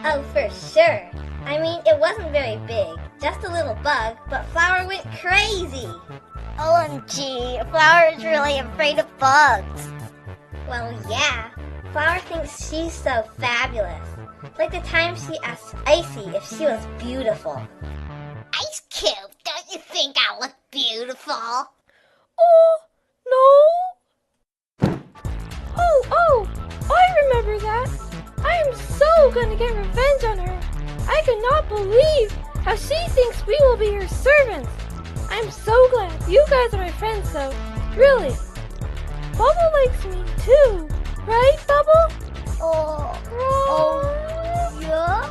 Oh, for sure. I mean, it wasn't very big, just a little bug, but Flower went crazy. OMG, Flower is really afraid of bugs. Well, yeah. Flower thinks she's so fabulous. Like the time she asked Icy if she was beautiful. Ice Cube, don't you think I look beautiful? Oh, no. Oh, I remember that. I am so gonna get revenge on her. I cannot believe how she thinks we will be her servants. I'm so glad you guys are my friends though. Really. Bubble likes me too. Right, Bubble? Yeah?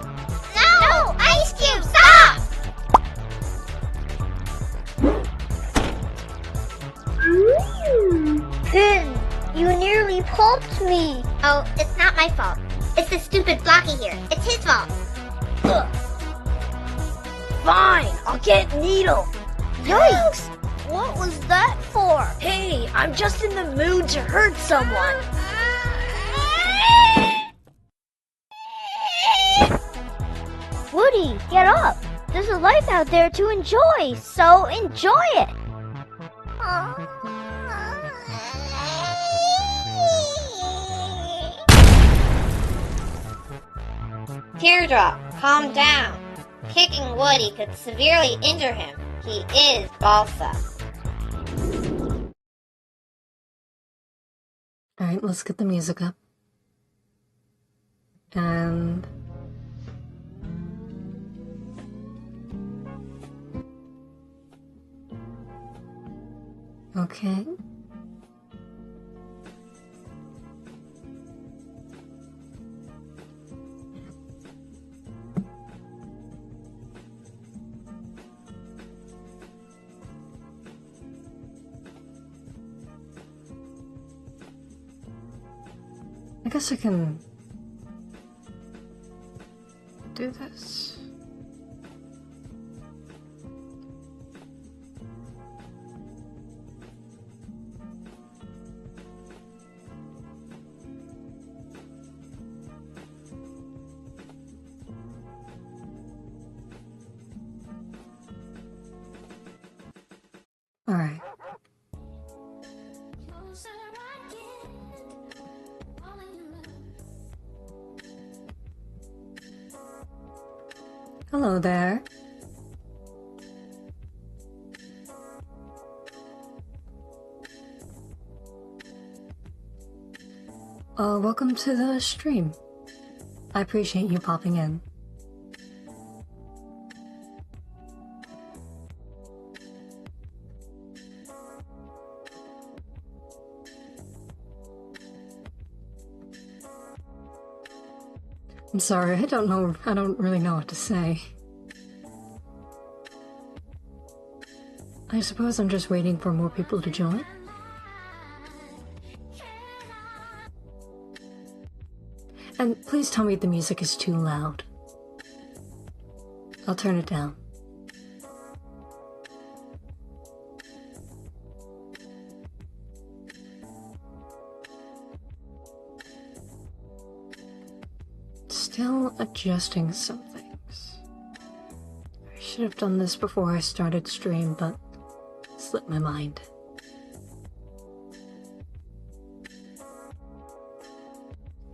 No! Ice Cube, stop! You nearly pulped me. Oh, it's not my fault. It's the stupid Blocky here. It's his fault. Ugh. Fine, I'll get Needle. Yikes! What was that for? Hey, I'm just in the mood to hurt someone. Woody, get up! There's a life out there to enjoy, so enjoy it! Teardrop, calm down. Kicking Woody could severely injure him. He is balsa. Alright, let's get the music up. And... okay. I guess I can do this. All right. Hello there. Welcome to the stream. I appreciate you popping in. I'm sorry, I don't really know what to say. I suppose I'm just waiting for more people to join. And please tell me if the music is too loud. I'll turn it down. Still adjusting some things. I should have done this before I started stream, but it slipped my mind.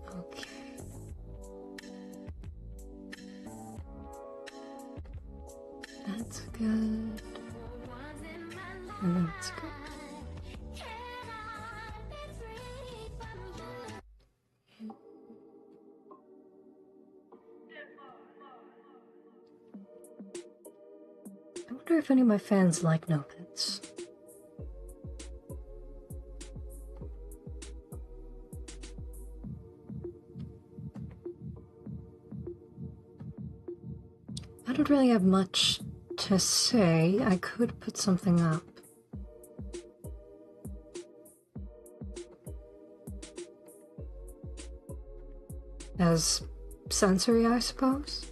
Okay. That's good. And that's good. I wonder if any of my fans like no-pits. I don't really have much to say. I could put something up. As sensory, I suppose?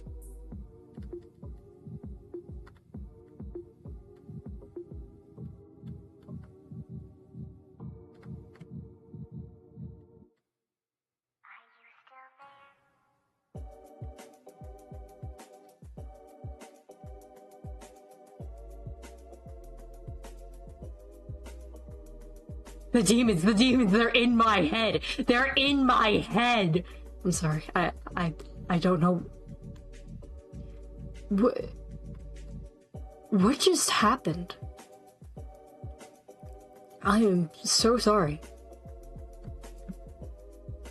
The demons, they're in my head. They're in my head. I'm sorry. I don't know. What just happened? I am so sorry.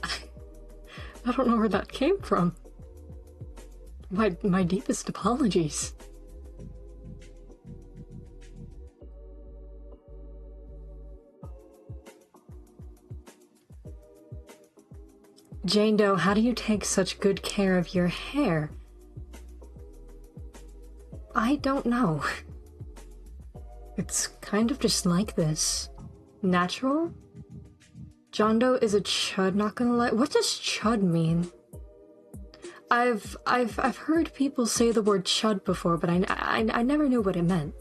I don't know where that came from. My deepest apologies. Jane Doe, how do you take such good care of your hair? I don't know. It's kind of just like this. Natural? John Doe is a chud, not gonna lie. What does chud mean? I've heard people say the word chud before, but I never knew what it meant.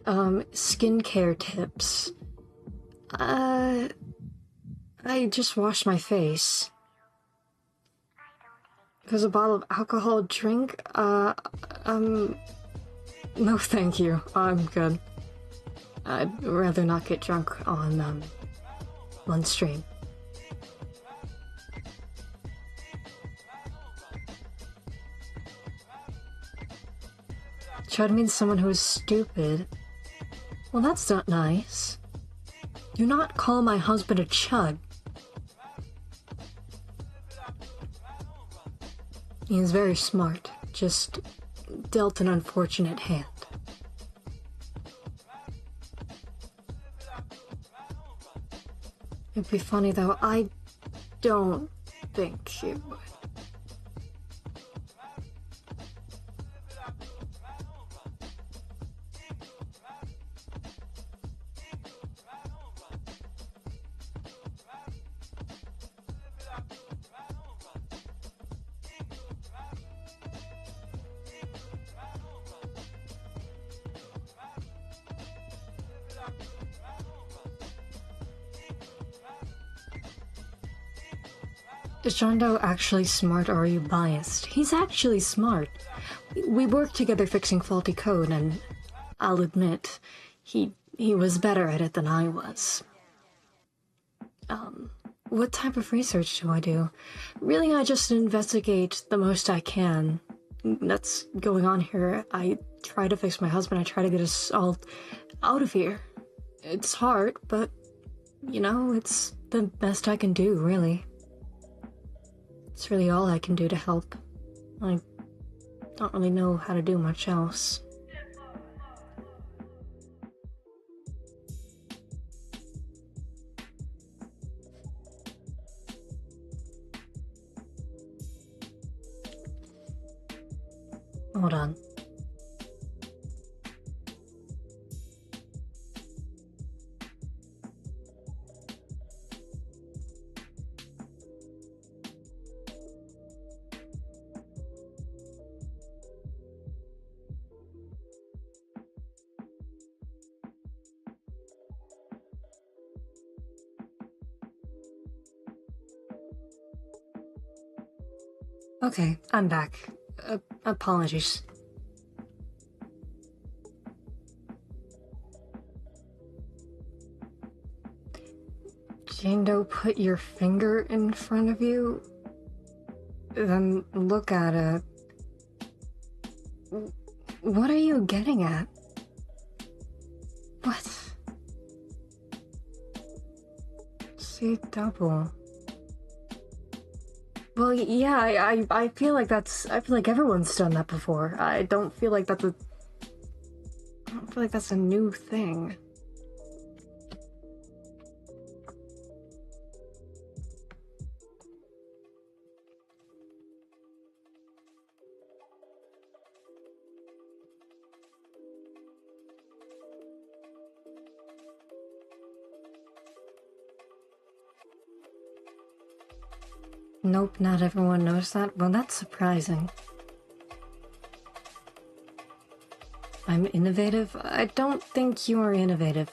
Skincare tips. I just washed my face. There's a bottle of alcohol drink? No thank you. I'm good. I'd rather not get drunk on stream. Chud means someone who is stupid. Well, that's not nice. Do not call my husband a chud. He is very smart, just dealt an unfortunate hand. It'd be funny though, I don't think he would. Is John Doe actually smart or are you biased? He's actually smart. We worked together fixing faulty code and I'll admit, he was better at it than I was. What type of research do I do? Really, I just investigate the most I can. That's going on here. I try to fix my husband, I try to get us all out of here. It's hard, but, you know, it's the best I can do, really. It's really all I can do to help. I don't really know how to do much else. Hold on. Okay, I'm back. Apologies. Jane Doe, put your finger in front of you, then look at it. What are you getting at? What? See double. Well, yeah, I feel like everyone's done that before. I don't feel like that's a new thing. Nope, not everyone knows that. Well, that's surprising. I'm innovative? I don't think you're innovative.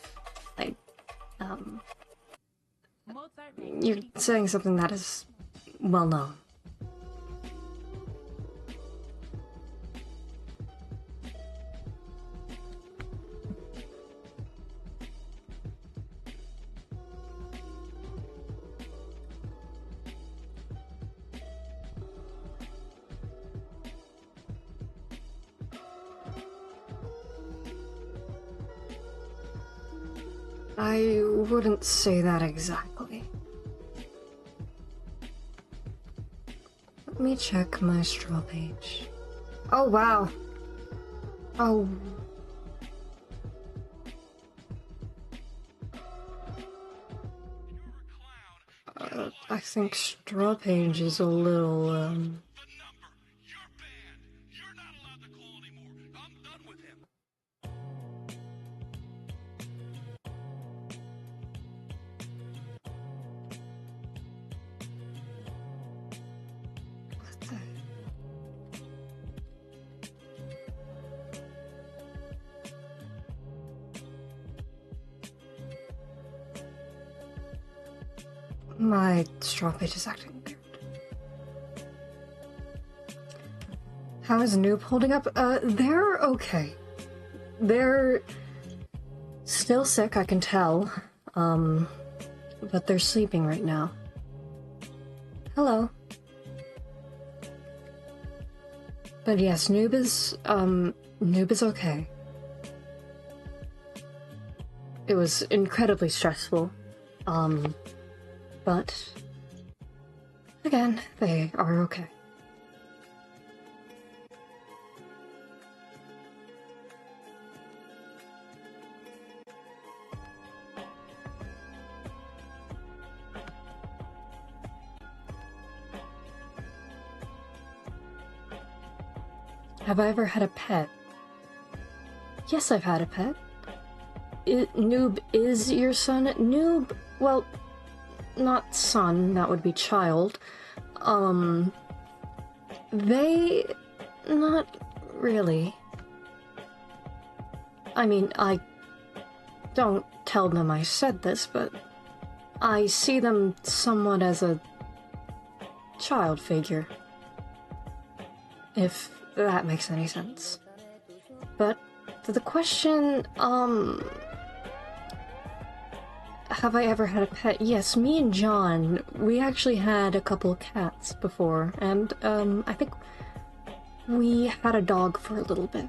You're saying something that is well known. I wouldn't say that exactly. Let me check my straw page. Oh, wow. Oh. I think straw page is a little, what the... My straw page is acting weird. How is Noob holding up? They're okay. They're still sick, I can tell. But they're sleeping right now. Hello. But yes, Noob is okay. It was incredibly stressful. But again, they are okay. Have I ever had a pet? Yes, I've had a pet. Noob is your son? Noob, well, not son, that would be child. They... not really. I mean, I don't tell them I said this, but I see them somewhat as a child figure. If that makes any sense. But to the question, have I ever had a pet? Yes, me and John, we actually had a couple of cats before, and, I think we had a dog for a little bit.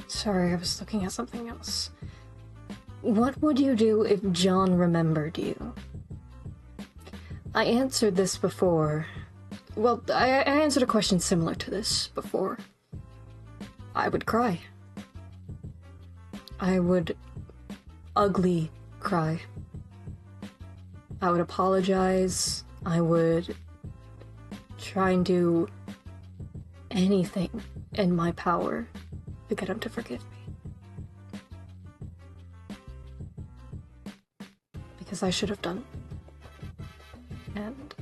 Sorry, I was looking at something else. What would you do if John remembered you? I answered this before. Well, I answered a question similar to this before. I would cry. I would ugly cry. I would apologize. I would try and do anything in my power to get him to forgive me. Because I should have done it. And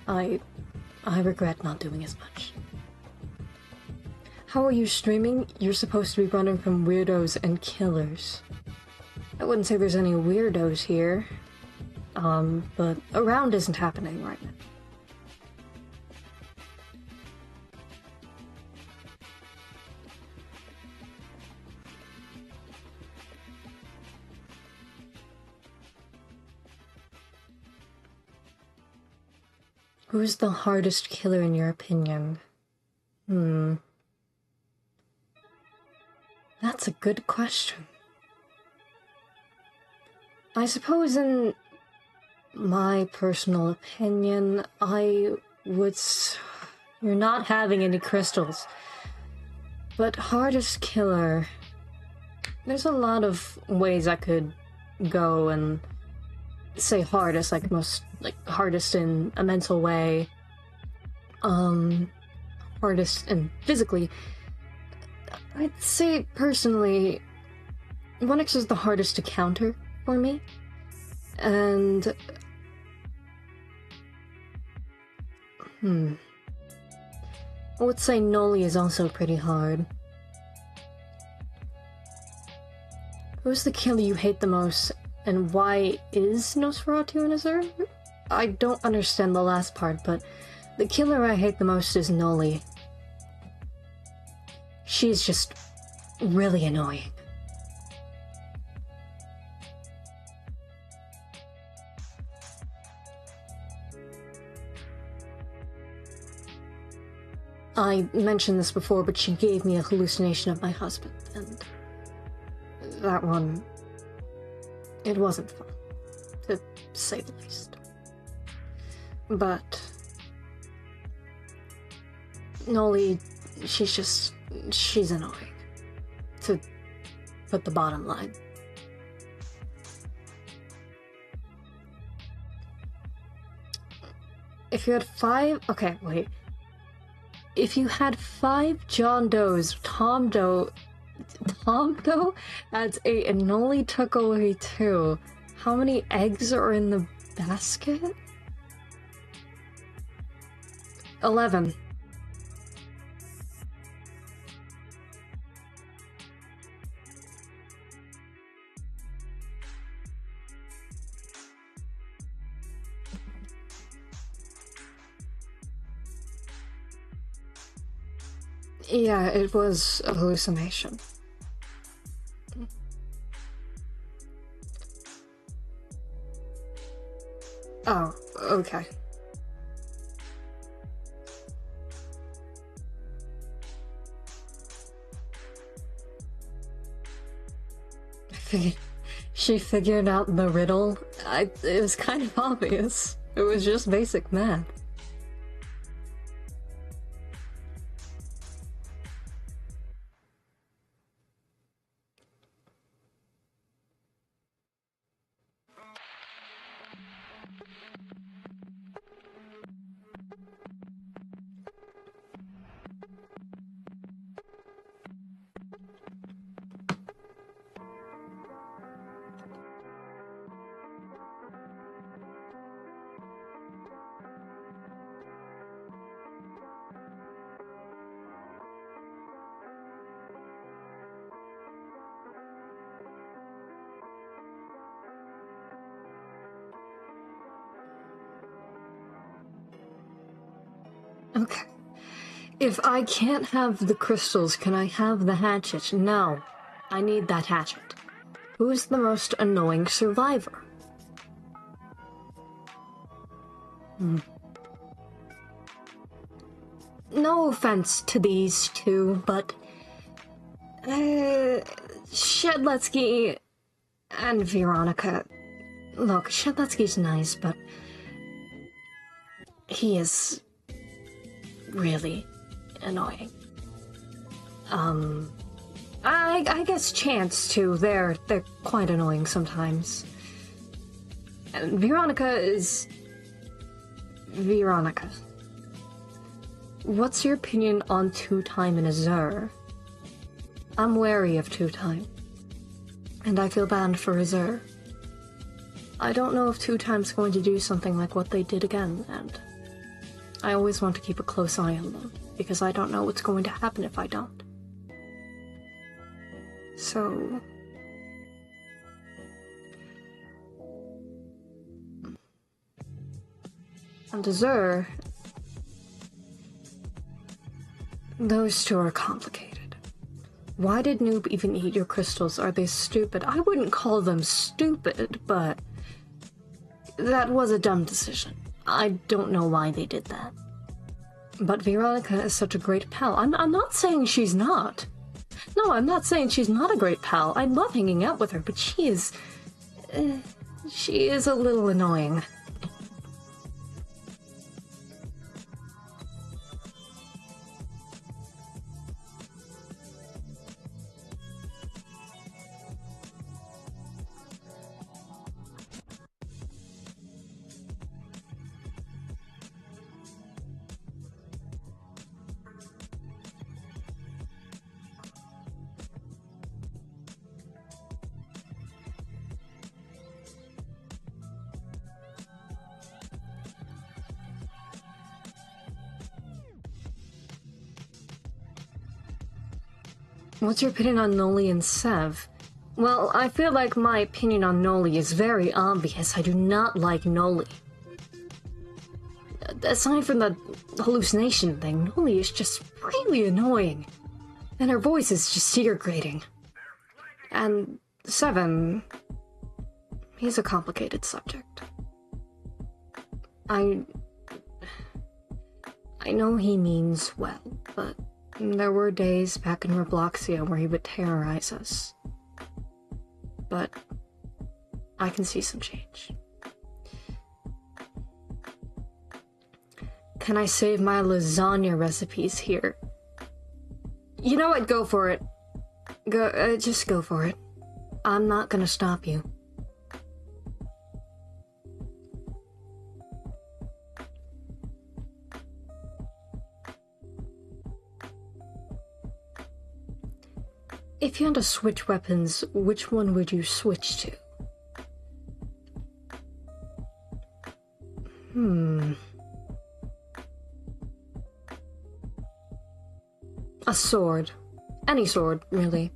I regret not doing as much. How are you streaming? You're supposed to be running from weirdos and killers. I wouldn't say there's any weirdos here. But around isn't happening right now. Who's the hardest killer in your opinion? That's a good question. I suppose in my personal opinion, I would... You're not having any crystals. But hardest killer... There's a lot of ways I could go and say hardest, like most, like hardest in a mental way, hardest and physically. I'd say personally, 1X is the hardest to counter for me, and I would say Noli is also pretty hard. Who's the killer you hate the most And why is Nosferatu in Azure? I don't understand the last part, but the killer I hate the most is Noli. She's just really annoying. I mentioned this before, but she gave me a hallucination of my husband, and that one, it wasn't fun, to say the least. But Noli, she's annoying, to put the bottom line. If you had okay, wait. If you had 5 John Does, Tom Doe adds 8 and Noli took away 2. How many eggs are in the basket? 11. Yeah, it was a hallucination. Oh, okay. She figured out the riddle. It was kind of obvious. It was just basic math. Okay. If I can't have the crystals, can I have the hatchet? No. I need that hatchet. Who's the most annoying survivor? No offense to these two, but Shedletsky and Veronica. Look, Shedletsky's nice, but he is really annoying. I guess Chance too. They're quite annoying sometimes. And Veronica is Veronica. What's your opinion on Two-Time and Azure? I'm wary of Two-Time, and I feel bad for Azure. I don't know if Two-Time's going to do something like what they did again, and I always want to keep a close eye on them, because I don't know what's going to happen if I don't. So... and Azure... those two are complicated. Why did Noob even eat your crystals? Are they stupid? I wouldn't call them stupid, but... that was a dumb decision. I don't know why they did that. But Veronica is such a great pal. I'm not saying she's not. No, I'm not saying she's not a great pal. I love hanging out with her, but she is a little annoying. What's your opinion on Noli and Sev? Well, I feel like my opinion on Noli is very obvious. I do not like Noli. Aside from the hallucination thing, Noli is just really annoying. And her voice is just ear-grating. And Seven... he's a complicated subject. I know he means well, but there were days back in Robloxia where he would terrorize us. But I can see some change. Can I save my lasagna recipes here? You know what? Go for it. Just go for it. I'm not gonna stop you. If you had to switch weapons, which one would you switch to? A sword. Any sword, really.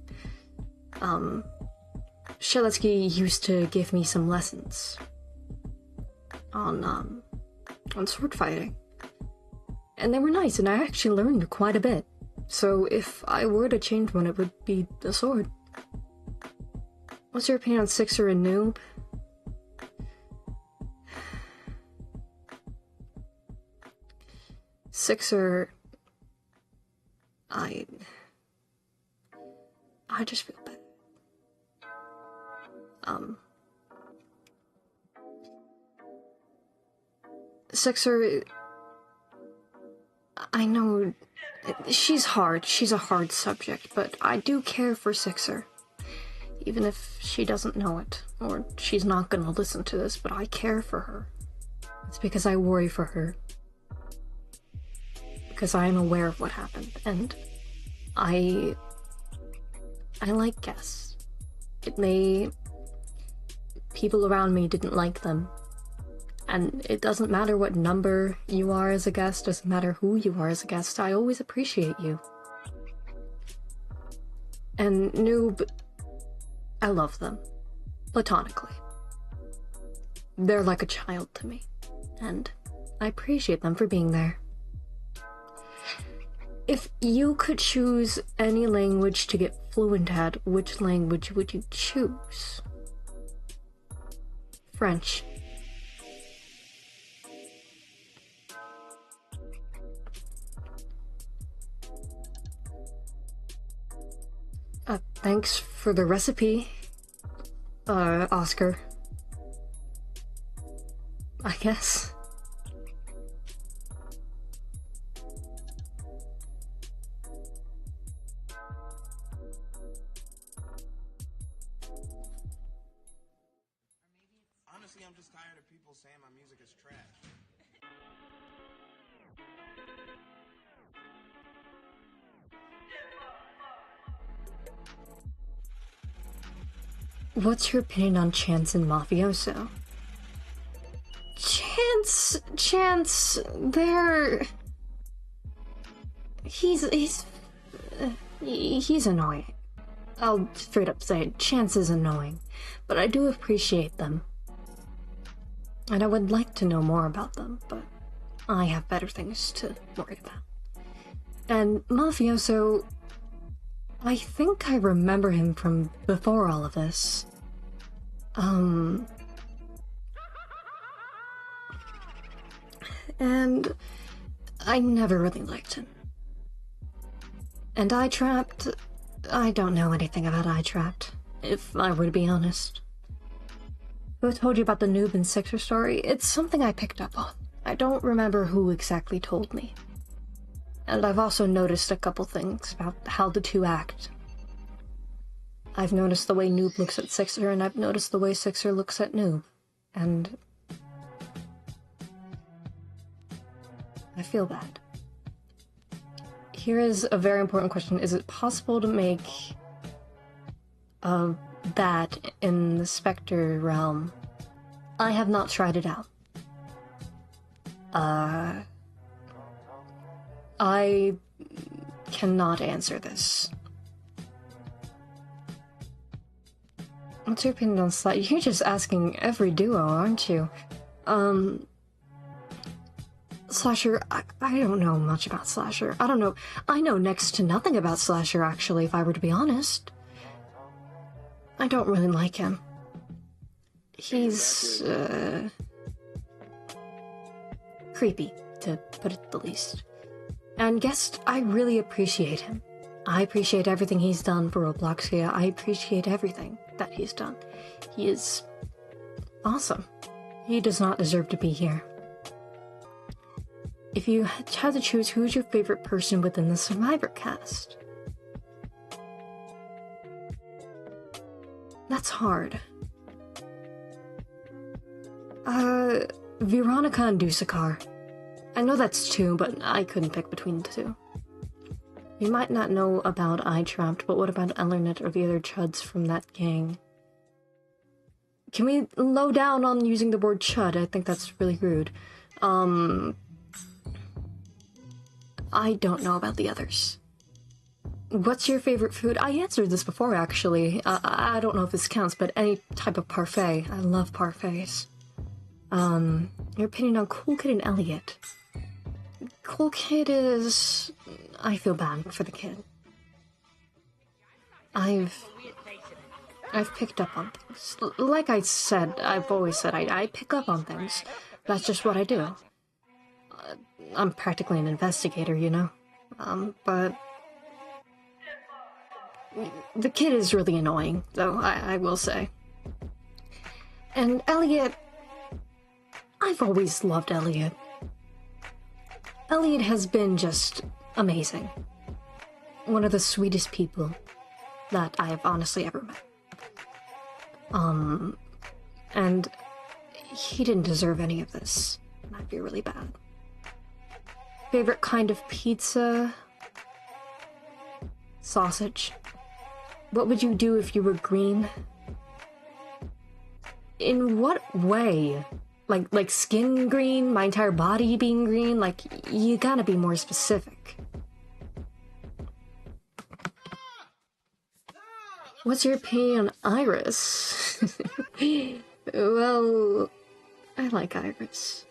Sheletsky used to give me some lessons on sword fighting. And they were nice, and I actually learned quite a bit. So if I were to change one, it would be the sword. What's your opinion on Sixer and Noob? Sixer... I just feel bad. Sixer... I know... she's hard. She's a hard subject, but I do care for Sixer. Even if she doesn't know it, or she's not gonna listen to this, but I care for her. It's because I worry for her. Because I am aware of what happened, and I like guests. People around me didn't like them. And it doesn't matter what number you are as a guest, doesn't matter who you are as a guest, I always appreciate you. And Noob, I love them. Platonically. They're like a child to me. And I appreciate them for being there. If you could choose any language to get fluent at, which language would you choose? French. Thanks for the recipe, Oscar. I guess. Honestly, I'm just tired of people saying my music is trash. What's your opinion on Chance and Mafioso? Chance, he's annoying. I'll straight up say it, Chance is annoying, but I do appreciate them. And I would like to know more about them, but I have better things to worry about. And Mafioso, I think I remember him from before all of this. And I never really liked him. And iTrapped, I don't know anything about iTrapped, if I were to be honest. Who told you about the Noob and Sixer story? It's something I picked up on. I don't remember who exactly told me. And I've also noticed a couple things about how the two act. I've noticed the way Noob looks at Sixer, and I've noticed the way Sixer looks at Noob. And I feel bad. Here is a very important question. Is it possible to make a bat in the Spectre realm? I have not tried it out. I cannot answer this. What's your opinion on Slasher? You're just asking every duo, aren't you? Slasher, I don't know much about Slasher. I don't know. I know next to nothing about Slasher, actually, if I were to be honest. I don't really like him. He's, creepy, to put it the least. And guess I really appreciate him. I appreciate everything he's done for Robloxia. I appreciate everything that he's done. He is awesome. He does not deserve to be here. If you had to choose, who's your favorite person within the Survivor cast? That's hard. Veronica and Dusakar. I know that's two, but I couldn't pick between the two. You might not know about I Trapped, but what about Ellernet or the other chuds from that gang? Can we low down on using the word chud? I think that's really rude. I don't know about the others. What's your favorite food? I answered this before, actually. I don't know if this counts, but any type of parfait. I love parfaits. Your opinion on Cool Kid and Elliot? Cool Kid is... I feel bad for the kid. I've picked up on things. Like I said, I've always said, I pick up on things. That's just what I do. I'm practically an investigator, you know? But... the kid is really annoying, though, I will say. And Elliot... I've always loved Elliot. Elliot has been just amazing. One of the sweetest people that I have honestly ever met. And he didn't deserve any of this. That'd be really bad. Favorite kind of pizza? Sausage. What would you do if you were green? In what way? Like skin green? My entire body being green? Like, you gotta be more specific. What's your opinion on Iris? Well, I like Iris.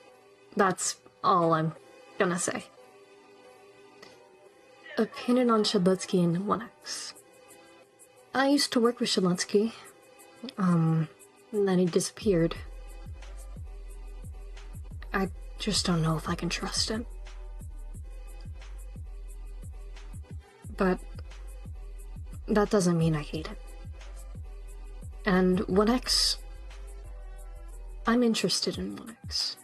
That's all I'm gonna say. Opinion on Shadletsky and 1X. I used to work with Shadletsky. And then he disappeared. I just don't know if I can trust him. But that doesn't mean I hate him. And 1X, I'm interested in 1X.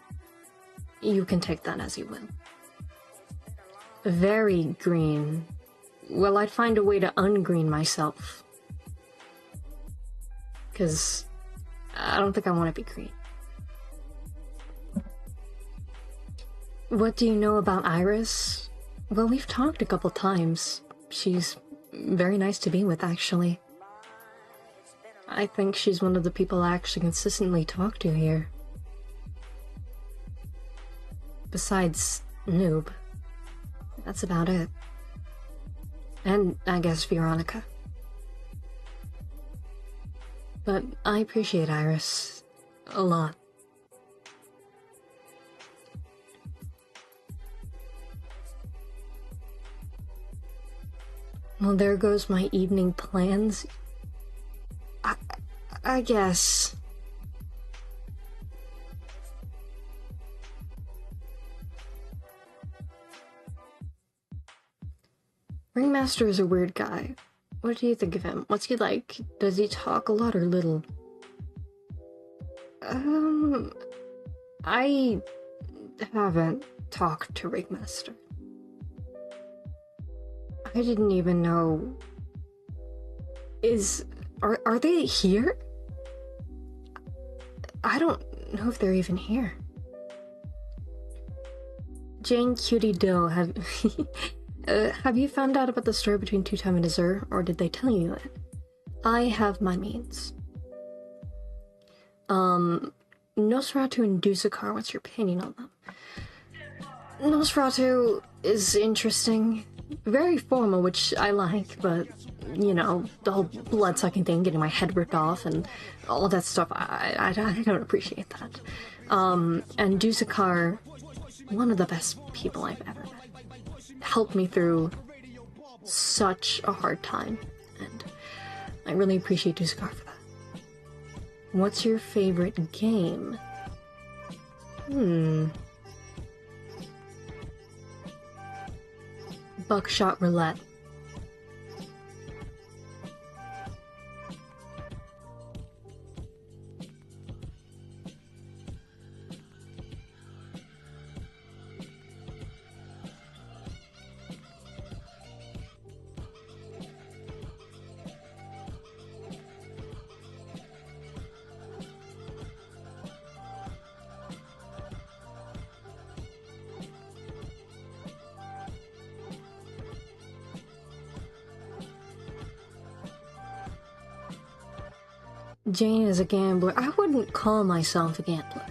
You can take that as you will. Very green. Well, I'd find a way to ungreen myself. 'Cause I don't think I want to be green. What do you know about Iris? Well, we've talked a couple times. She's very nice to be with, actually. I think she's one of the people I actually consistently talk to here. Besides Noob. That's about it. And, I guess, Veronica. But I appreciate Iris a lot. Well, there goes my evening plans. I guess. Ringmaster is a weird guy. What do you think of him? What's he like? Does he talk a lot or little? I haven't talked to Ringmaster. I didn't even know... Are they here? I don't know if they're even here. Jane Cutie Dill, have you found out about the story between Two Time and Azur, or did they tell you it? I have my means. Nosferatu and Dusakar, what's your opinion on them? Nosferatu is interesting. very formal, which I like, but, you know, the whole blood-sucking thing, getting my head ripped off, and all of that stuff, I don't appreciate that. And Dusakar, one of the best people I've ever met, helped me through such a hard time, and I really appreciate Dusakar for that. What's your favorite game? Buckshot Roulette. Jane is a gambler. I wouldn't call myself a gambler.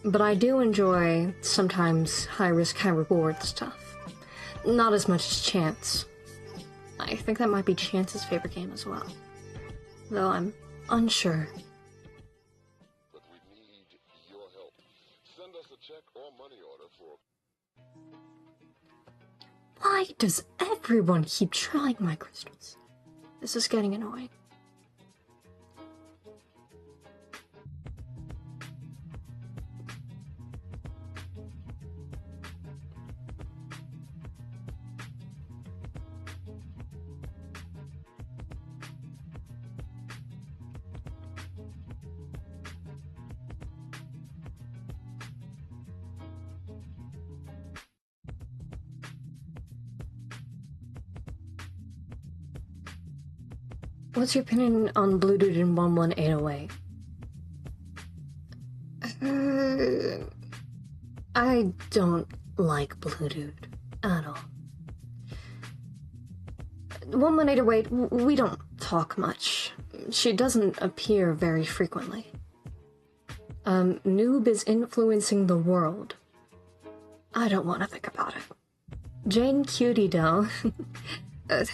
But I do enjoy sometimes high-risk, high-reward stuff. Not as much as Chance. I think that might be Chance's favorite game as well. Though I'm unsure. But we need your help. Send us a check or money order for... Why does everyone keep trying my crystals? This is getting annoying. What's your opinion on Blue Dude in 11808? I don't like Blue Dude at all. 11808, we don't talk much. She doesn't appear very frequently. Noob is influencing the world. I don't want to think about it. Jane Cutie though.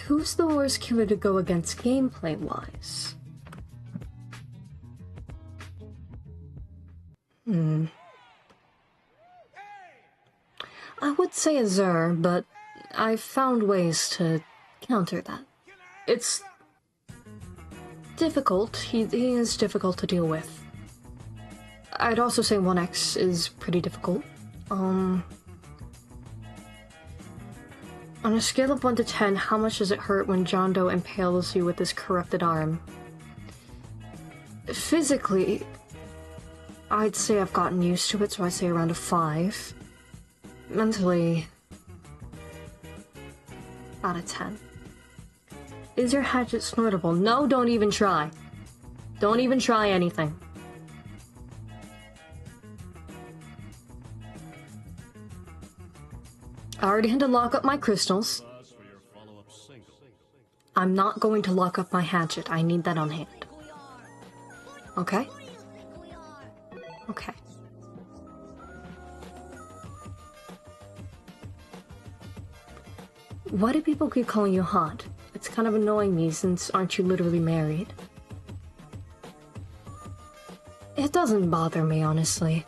Who's the worst killer to go against gameplay-wise? I would say Azur, but I've found ways to counter that. It's difficult. He is difficult to deal with. I'd also say 1X is pretty difficult. On a scale of 1 to 10, how much does it hurt when John Doe impales you with his corrupted arm? Physically, I'd say I've gotten used to it, so I'd say around a 5. Mentally, about a 10. Is your hatchet snortable? No, don't even try. Don't even try anything. I already had to lock up my crystals. I'm not going to lock up my hatchet. I need that on hand. Okay? Okay. Why do people keep calling you hot? It's kind of annoying me since aren't you literally married? It doesn't bother me, honestly.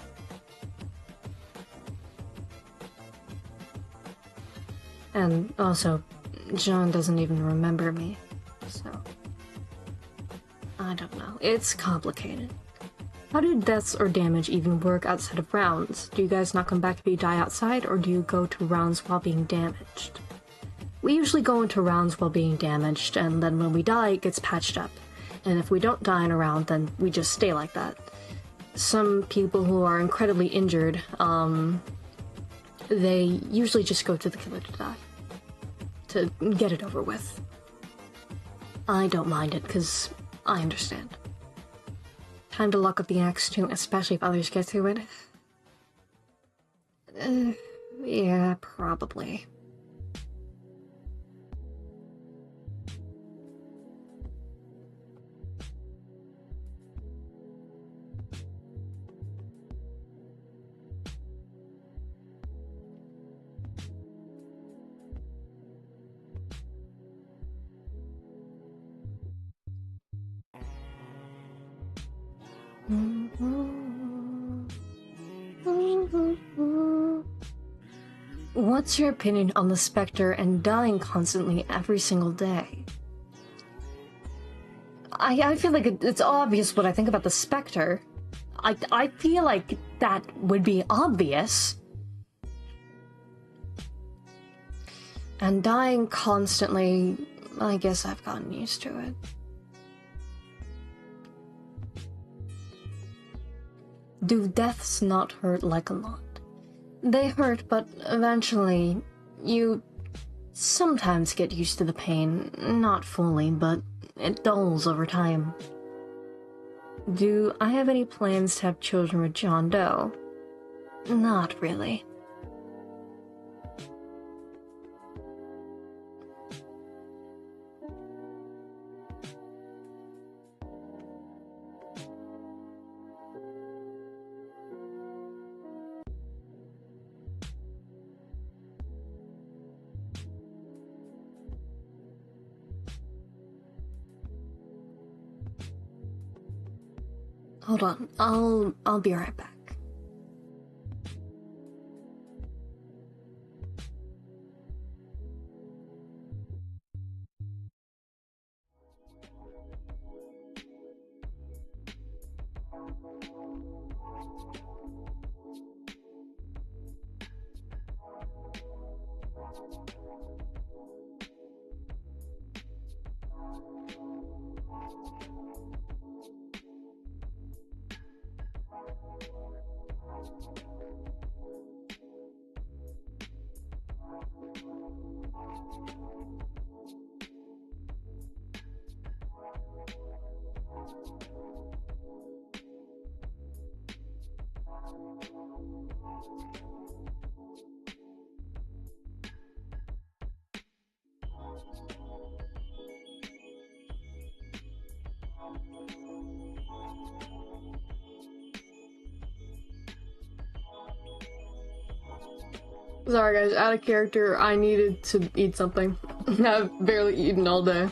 And also, John doesn't even remember me, so... I don't know. It's complicated. How do deaths or damage even work outside of rounds? Do you guys not come back if you die outside, or do you go to rounds while being damaged? We usually go into rounds while being damaged, and then when we die, it gets patched up. And if we don't die in a round, then we just stay like that. Some people who are incredibly injured, they usually just go to the killer to die. To get it over with. I don't mind it, because I understand. Time to lock up the axe too, especially if others get to it. Yeah, probably. What's your opinion on the specter and dying constantly every single day? I feel like it's obvious what I think about the specter. I feel like that would be obvious. And dying constantly, I guess I've gotten used to it. Do deaths not hurt like a lot? They hurt, but eventually, you sometimes get used to the pain. Not fully, but it dulls over time. Do I have any plans to have children with John Doe? Not really. Hold on, I'll be right back. Sorry guys, out of character, I needed to eat something. I've barely eaten all day.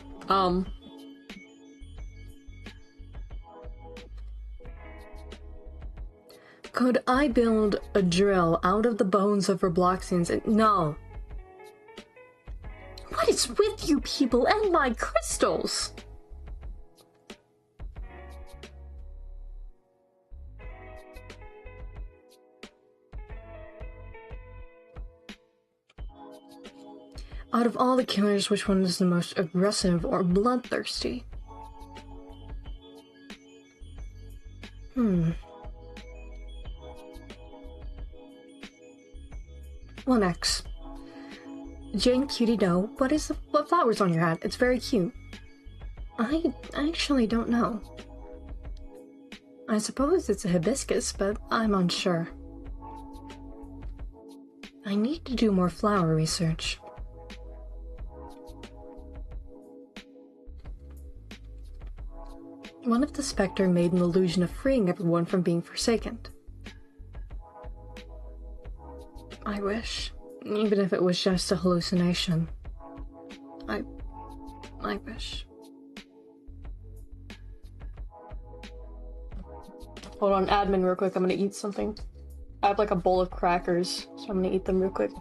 Could I build a drill out of the bones of Robloxians? No. What is with you people and my crystals? Out of all the killers, which one is the most aggressive or bloodthirsty? 1x. Jane Cutie Doe, what flowers on your hat? It's very cute. I actually don't know. I suppose it's a hibiscus, but I'm unsure. I need to do more flower research. What if the specter made an illusion of freeing everyone from being forsaken? I wish. Even if it was just a hallucination. I wish. Hold on, admin real quick, I'm gonna eat something. I have like a bowl of crackers, so I'm gonna eat them real quick.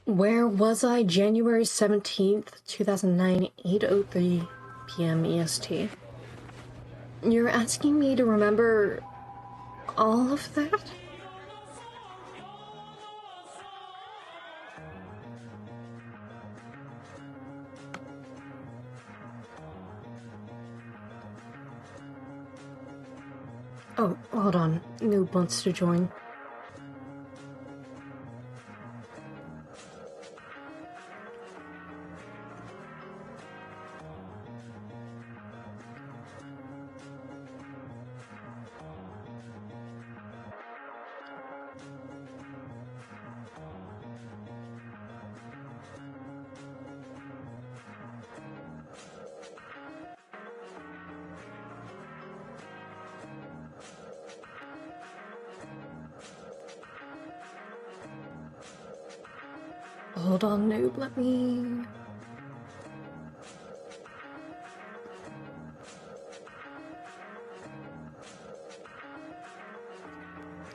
Where was I? January 17th, 2009, 8:03 p.m. EST. You're asking me to remember all of that? Oh, hold on. Noob wants to join. Hold on, Noob, let me...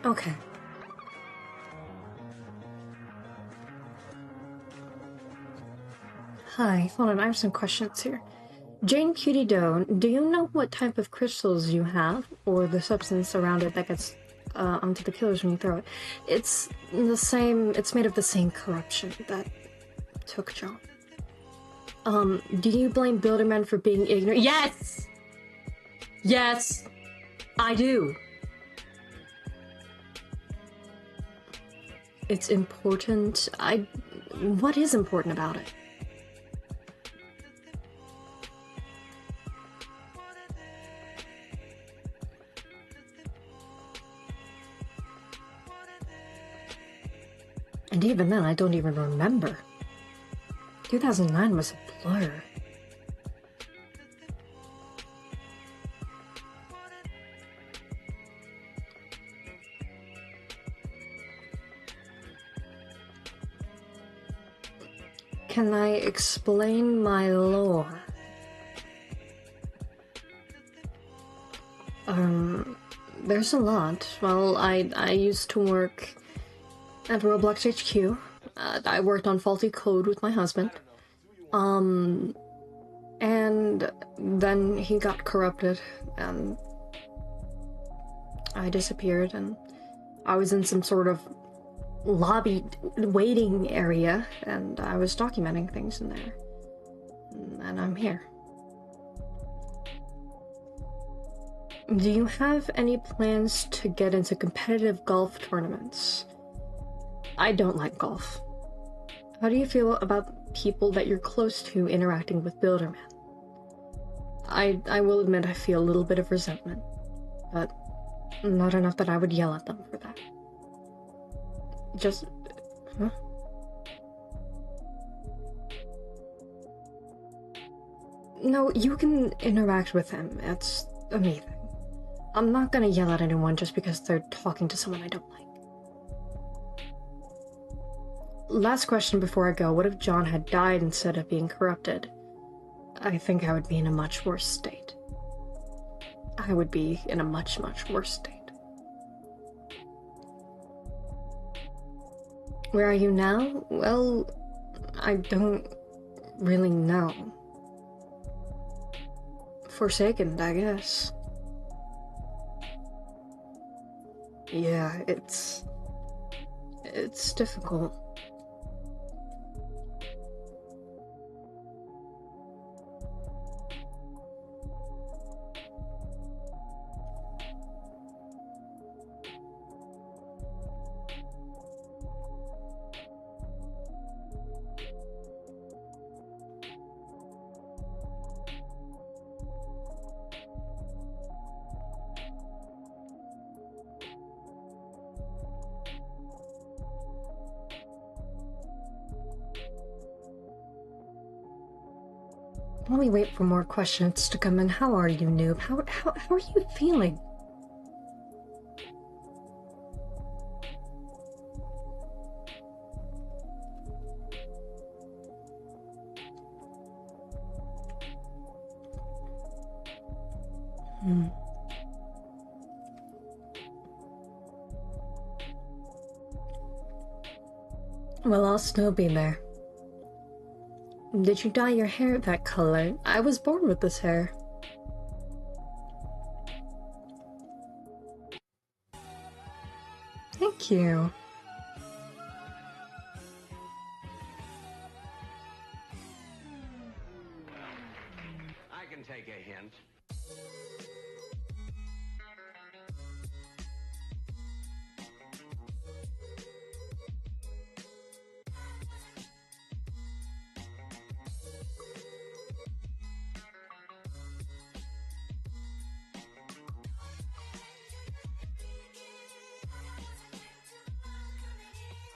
Okay. Hi, hold on, I have some questions here. Jane Cutie Doe, do you know what type of crystals you have, or the substance around it that gets onto the pillars when you throw it? It's made of the same corruption that took John. Do you blame Builderman for being ignorant? Yes! Yes! I do! It's important. What is important about it? And even then, I don't even remember. 2009 was a blur. Can I explain my lore? There's a lot. Well, I used to work at Roblox HQ. I worked on faulty code with my husband. And then he got corrupted, and I disappeared, and I was in some sort of lobby waiting area, and I was documenting things in there. And I'm here. Do you have any plans to get into competitive golf tournaments? I don't like golf. How do you feel about people that you're close to interacting with Builderman? I will admit I feel a little bit of resentment, but not enough that I would yell at them for that. Just... huh? No, you can interact with him. It's amazing. I'm not gonna yell at anyone just because they're talking to someone I don't like. Last question before I go. What if John had died instead of being corrupted? I think I would be in a much worse state. I would be in a much, much worse state. Where are you now? Well, I don't really know. Forsaken, I guess. Yeah, it's difficult. While we wait for more questions to come in, how are you, Noob? How are you feeling? Well, I'll still be there. Did you dye your hair that color? I was born with this hair. Thank you. I can take a hint.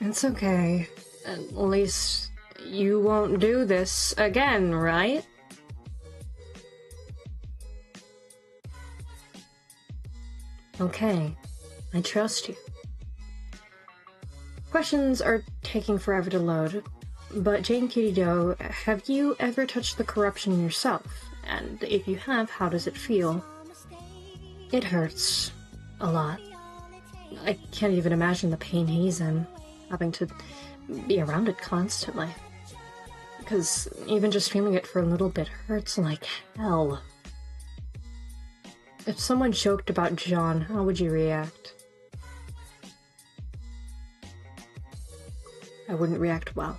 It's okay. At least you won't do this again, right? Okay, I trust you. Questions are taking forever to load, but Jane Kitty Doe, have you ever touched the corruption yourself? And if you have, how does it feel? It hurts. A lot. I can't even imagine the pain he's in, having to be around it constantly. Because even just feeling it for a little bit hurts like hell. If someone joked about John, how would you react? I wouldn't react well.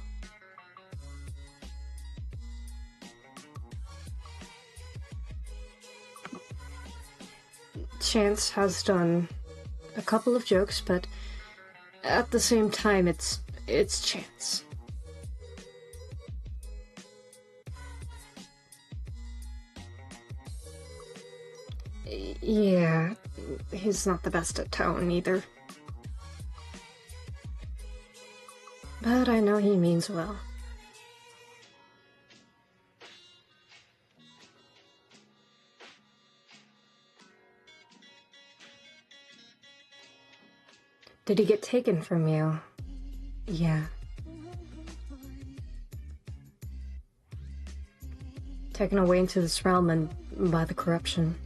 Chance has done a couple of jokes, but at the same time, it's Chance. Yeah, he's not the best at tone either. But I know he means well. Did he get taken from you? Yeah. Taken away into this realm and by the corruption.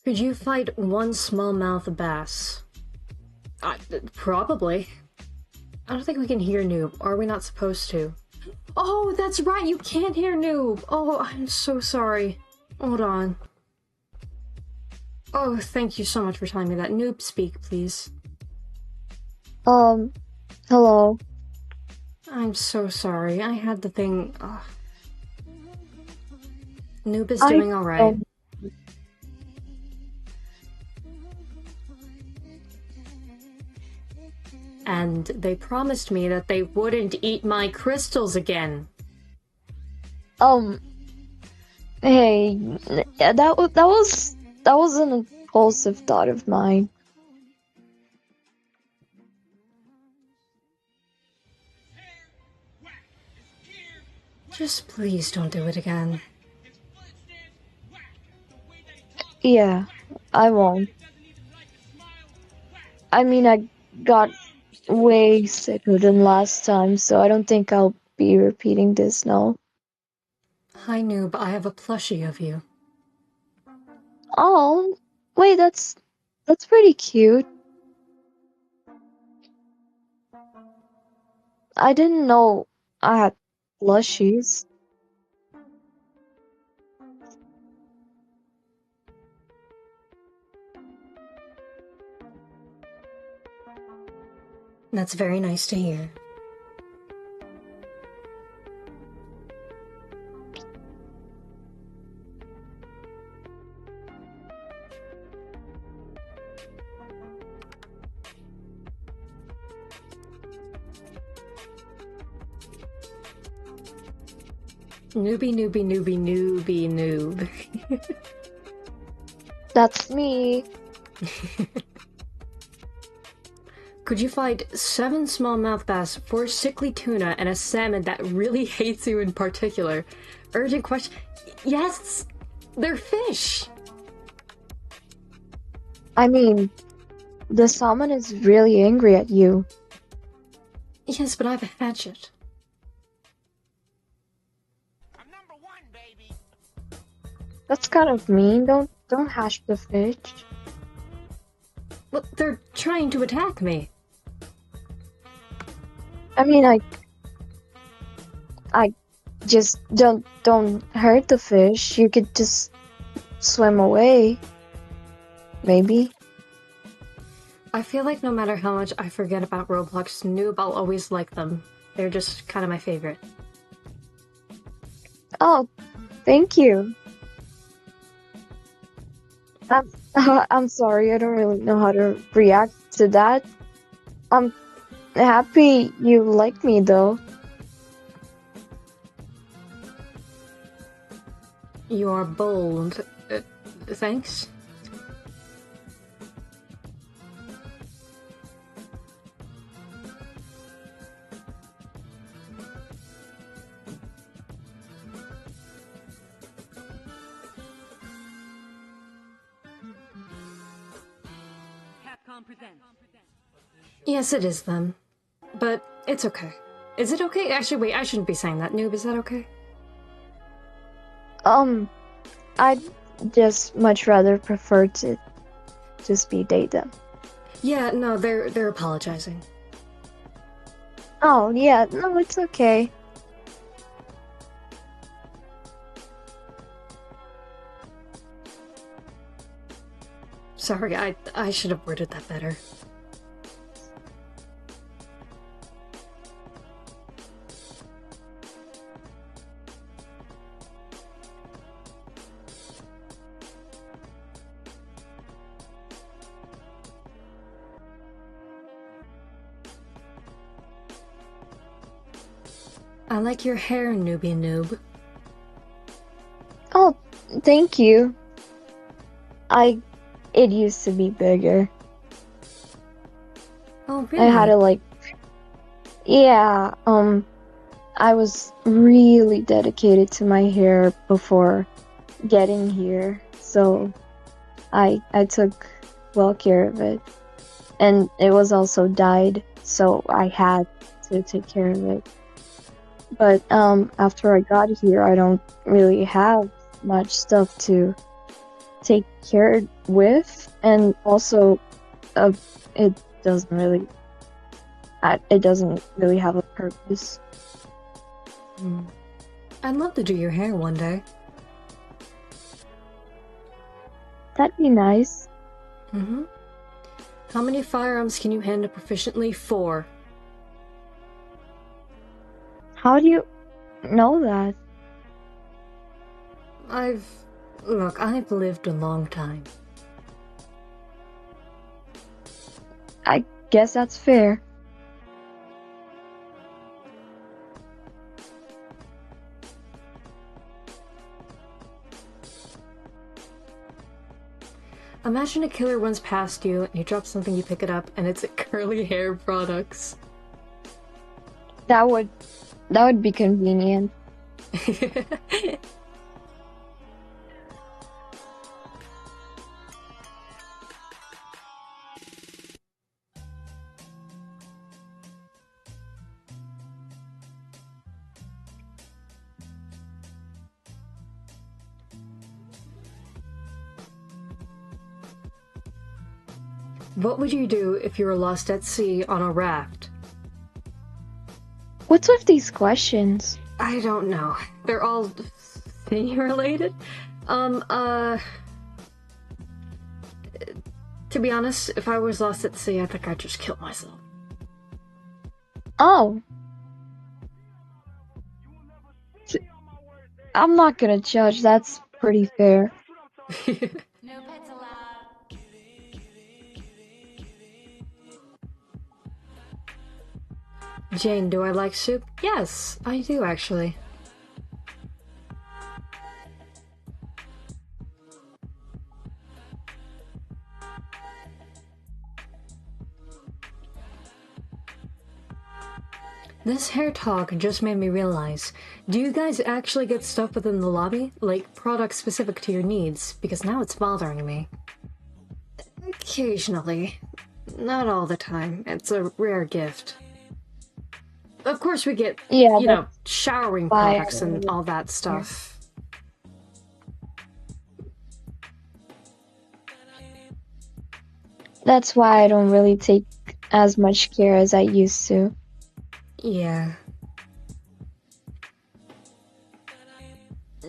Could you fight one smallmouth bass? Probably. I don't think we can hear Noob. Are we not supposed to? Oh, that's right, you can't hear Noob! Oh, I'm so sorry. Hold on. Oh, thank you so much for telling me that. Noob, speak, please. Hello. I'm so sorry. I had the thing... Noob is doing alright. And they promised me that they wouldn't eat my crystals again. Hey, that was an impulsive thought of mine. Just please don't do it again. Yeah, I won't. I mean, I got way sicker than last time, so I don't think I'll be repeating this now. Hi, Noob. I have a plushie of you. Oh, wait, that's pretty cute. I didn't know I had plushies. That's very nice to hear. Newbie, newbie, newbie, newbie, noob. That's me. Could you fight 7 smallmouth bass, 4 sickly tuna, and a salmon that really hates you in particular? Urgent question. Yes! They're fish! I mean, the salmon is really angry at you. Yes, but I have a hatchet. That's kind of mean. Don't hash the fish. Well, they're trying to attack me. I mean, I just don't hurt the fish. You could just swim away. Maybe. I feel like no matter how much I forget about Roblox Noob, I'll always like them. They're just kind of my favorite. Oh, thank you. I'm sorry. I don't really know how to react to that. I'm happy you like me though. You are bold. Thanks. Yes, it is them. But it's okay. Is it okay? Actually, wait, I shouldn't be saying that. Noob, is that okay? I'd just much rather prefer to just be data. Yeah, no, they're apologizing. Oh, yeah, no, it's okay. Sorry, I should have worded that better. I like your hair, newbie noob. Oh, thank you. It used to be bigger. Oh, really? I had to yeah, I was really dedicated to my hair before getting here, so I took well care of it. And it was also dyed, so I had to take care of it. But after I got here, I don't really have much stuff to take care with, and also it doesn't really have a purpose. I'd love to do your hair one day. That'd be nice. Mm-hmm. How many firearms can you handle proficiently? 4. How do you know that? Look, I've lived a long time. I guess that's fair. Imagine a killer runs past you and you drop something, you pick it up, and it's curly hair products. That would be convenient. What would you do if you were lost at sea on a raft? What's with these questions? I don't know. They're all sea related. To be honest, if I was lost at sea, I think I'd just kill myself. Oh. I'm not gonna judge, that's pretty fair. No pets allowed. Jane, do I like soup? Yes, I do actually. This hair talk just made me realize, do you guys actually get stuff within the lobby? Like, products specific to your needs? Because now it's bothering me. Occasionally. Not all the time. It's a rare gift. Of course we get, Yeah, you know, showering why products and all that stuff. That's why I don't really take as much care as I used to. Yeah.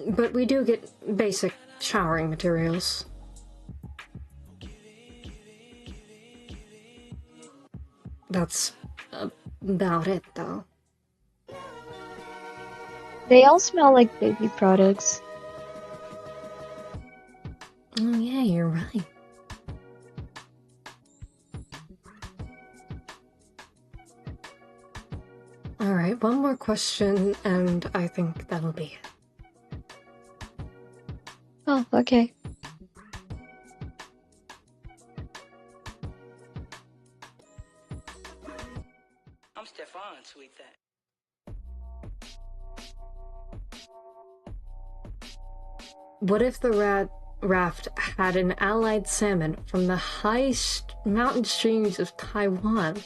But we do get basic showering materials. That's about it, though. They all smell like baby products. Oh yeah, you're right. Alright, one more question, and I think that'll be it. Oh, okay. I'm Stefan, sweet thing. What if the raft had an allied salmon from the high mountain streams of Taiwan?